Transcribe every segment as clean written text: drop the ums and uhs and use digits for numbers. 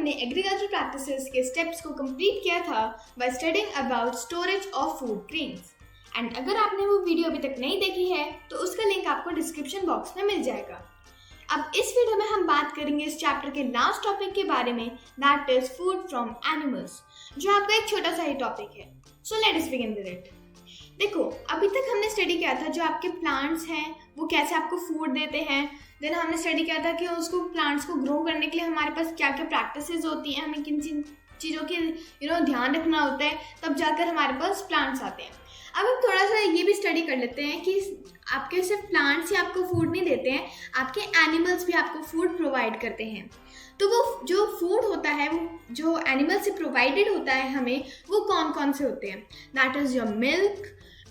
हमने agriculture practices के steps को कंप्लीट किया था by studying about storage of food grains. And अगर आपने वो वीडियो अभी तक नहीं देखी है तो उसका लिंक आपको डिस्क्रिप्शन बॉक्स में मिल जाएगा। अब इस वीडियो में हम बात करेंगे इस चैप्टर के लास्ट टॉपिक के बारे में, that is food from animals, जो आपका एक छोटा सा ही टॉपिक है। So let us begin with it. देखो, अभी तक हमने स्टडी किया था जो आपके प्लांट्स हैं वो कैसे आपको फूड देते हैं। देन हमने स्टडी किया था कि उसको प्लांट्स को ग्रो करने के लिए हमारे पास क्या क्या प्रैक्टिसेस होती हैं, हमें किन किन चीज़ों के ध्यान रखना होता है, तब जाकर हमारे पास प्लांट्स आते हैं। अब हम थोड़ा सा ये भी स्टडी कर लेते हैं कि आपके सिर्फ प्लांट्स ही आपको फूड नहीं देते हैं, आपके एनिमल्स भी आपको फूड प्रोवाइड करते हैं। तो वो जो फूड होता है वो जो एनिमल से प्रोवाइडेड होता है हमें, वो कौन कौन से होते हैं, that is your milk,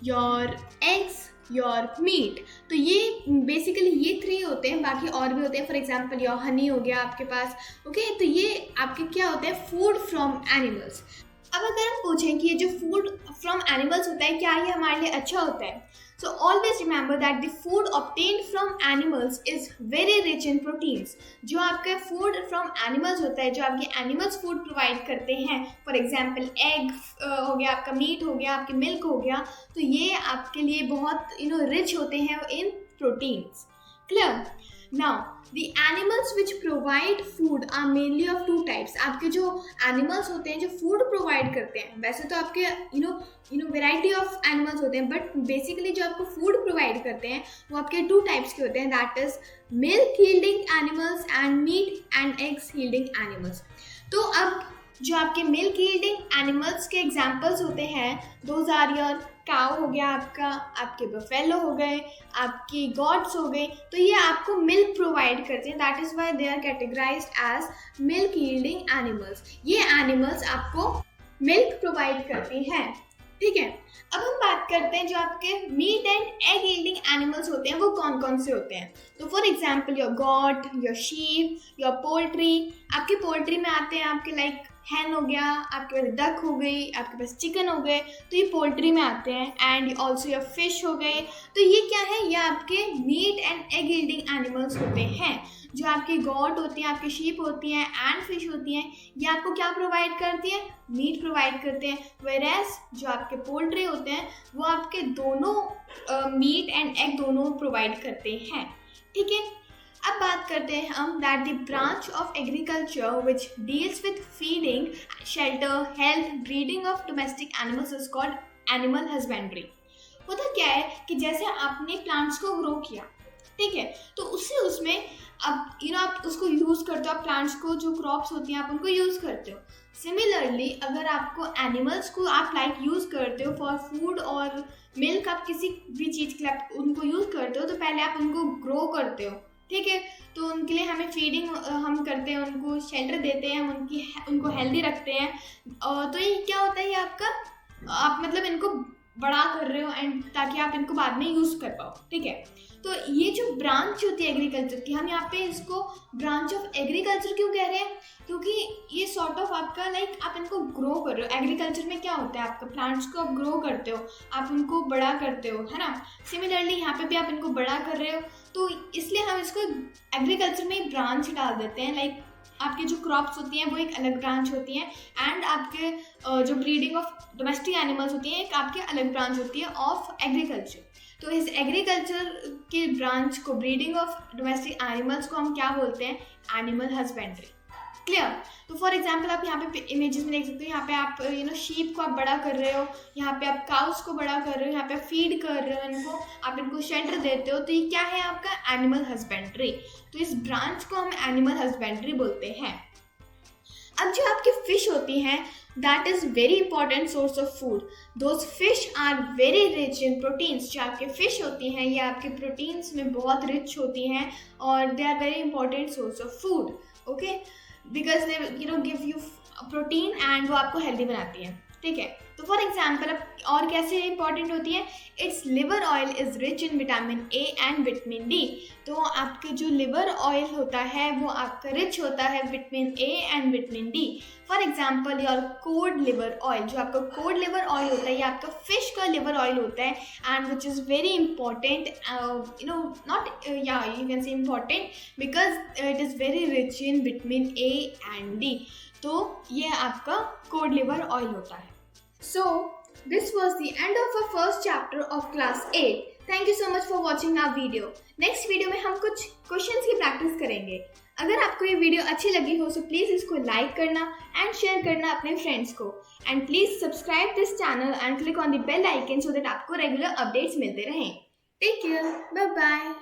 your eggs, your meat. तो ये बेसिकली ये 3 होते हैं, बाकी और भी होते हैं। फॉर एग्जाम्पल योर हनी हो गया आपके पास। ओके, तो ये आपके क्या होते हैं, फूड फ्रॉम एनिमल्स। अब अगर हम पूछें कि ये जो फूड फ्रॉम एनिमल्स होता है क्या ये हमारे लिए अच्छा होता है, so always remember that the food obtained from animals is very rich in proteins. जो आपका फूड फ्रॉम एनिमल्स होता है, जो आपके एनिमल्स फूड प्रोवाइड करते हैं, फॉर एग्जाम्पल एग हो गया, आपका मीट हो गया, आपके मिल्क हो गया, तो ये आपके लिए बहुत रिच होते हैं in proteins. Clear? Now, the animals which provide food are mainly of 2 types. आपके जो animals होते हैं जो food provide करते हैं, वैसे तो आपके variety of animals होते हैं, but basically जो आपको food provide करते हैं वो आपके 2 types के होते हैं, that is milk yielding animals and meat and eggs yielding animals. तो अब जो आपके मिल्क यील्डिंग एनिमल्स के एग्जाम्पल्स होते हैं, दोज आर योर काउ हो गया आपका, आपके बफेलो हो गए, आपकी गॉड्स हो गए, तो ये आपको मिल्क प्रोवाइड करते हैं, that is why they are categorised as milk yielding animals. ये एनिमल्स आपको मिल्क प्रोवाइड करते हैं। ठीक है, अब हम बात करते हैं जो आपके meat and egg yielding animals होते हैं वो कौन कौन से होते हैं। तो for example your goat, your sheep, your poultry. आपके पोल्ट्री में आते हैं आपके लाइक हैन हो गया, आपके पास डक हो गई, आपके पास चिकन हो गए, तो ये पोल्ट्री में आते हैं। एंड ऑल्सो योर फिश हो गए। तो ये क्या है, ये आपके meat and egg yielding animals होते हैं। जो आपकी गॉट होती हैं, आपकी शीप होती हैं एंड फिश होती हैं, ये आपको क्या प्रोवाइड करती है, मीट प्रोवाइड करते हैं। वेयरएज जो आपके पोल्ट्री होते हैं वो आपके दोनों मीट एंड एग दोनों प्रोवाइड करते हैं। ठीक है, अब बात करते हैं हम that the branch of agriculture which deals with feeding, shelter, health, breeding of domestic animals is called animal husbandry. होता क्या है कि जैसे आपने प्लांट्स को ग्रो किया, ठीक है, तो उसमें अब आप उसको यूज़ करते हो, आप प्लांट्स को जो क्रॉप्स होती हैं आप उनको यूज़ करते हो। सिमिलरली अगर आपको एनिमल्स को आप यूज़ करते हो फॉर फूड और मिल्क, आप किसी भी चीज़ के लिए उनको यूज़ करते हो, तो पहले आप उनको ग्रो करते हो। ठीक है, तो उनके लिए हमें फीडिंग हम करते हैं, उनको शेल्टर देते हैं, हम उनको हेल्दी रखते हैं। तो ये क्या होता है, ये आपका आप मतलब इनको बड़ा कर रहे हो एंड ताकि आप इनको बाद में यूज़ कर पाओ। ठीक है, तो ये जो ब्रांच होती है एग्रीकल्चर की, हम यहाँ पे इसको ब्रांच ऑफ एग्रीकल्चर क्यों कह रहे हैं, क्योंकि ये सॉर्ट ऑफ आपका आप इनको ग्रो कर रहे हो। एग्रीकल्चर में क्या होता है, आपका प्लांट्स को आप ग्रो करते हो, आप उनको बड़ा करते हो, है ना। सिमिलरली यहाँ पे भी आप इनको बड़ा कर रहे हो, तो इसलिए हम इसको एग्रीकल्चर में ब्रांच डाल देते हैं। आपके जो क्रॉप्स होती हैं वो एक अलग ब्रांच होती हैं, एंड आपके जो ब्रीडिंग ऑफ डोमेस्टिक एनिमल्स होती हैं एक आपके अलग ब्रांच होती है ऑफ एग्रीकल्चर। तो इस एग्रीकल्चर के ब्रांच को, ब्रीडिंग ऑफ डोमेस्टिक एनिमल्स को हम क्या बोलते हैं, एनिमल हस्बेंड्री। क्लियर? तो फॉर एग्जाम्पल आप यहाँ पे इमेजेस में देख सकते हो, यहाँ पे आप शीप को आप बड़ा कर रहे हो, यहाँ पे आप काउस को बड़ा कर रहे हो, यहाँ पे फीड कर रहे हो इनको, आप इनको शेल्टर देते हो, तो ये क्या है आपका एनिमल हस्बेंड्री। तो इस ब्रांच को हम एनिमल हस्बेंड्री बोलते हैं। अब जो आपकी फिश होती हैं, that is very important source of food. Those fish are very rich in proteins. जो आपके फिश होती हैं ये आपके प्रोटीन्स में बहुत रिच होती हैं और they are very important source of food. Okay, because they give you protein and वो आपको हेल्दी बनाती हैं। ठीक है। तो फॉर एग्जाम्पल अब और कैसे इंपॉर्टेंट होती है, it's liver oil is rich in vitamin A and vitamin D. तो आपके जो लिवर ऑयल होता है वो आपका रिच होता है vitamin A and vitamin D. For example your code liver oil, जो आपका कोड लिवर ऑयल होता है ये आपका फिश का लिवर ऑयल होता है and which is very important, not या you can say important because it is very rich in vitamin A and D. तो ये आपका कोड लिवर ऑयल होता है। So, this was the end of our first chapter of class 8. Thank you so much for watching our video. Next video में हम कुछ questions की practice करेंगे। अगर आपको ये वीडियो अच्छी लगी हो तो प्लीज़ इसको लाइक करना एंड शेयर करना अपने फ्रेंड्स को, and please subscribe this channel and click on the bell icon so that आपको रेगुलर अपडेट्स मिलते रहें। Take care, bye bye.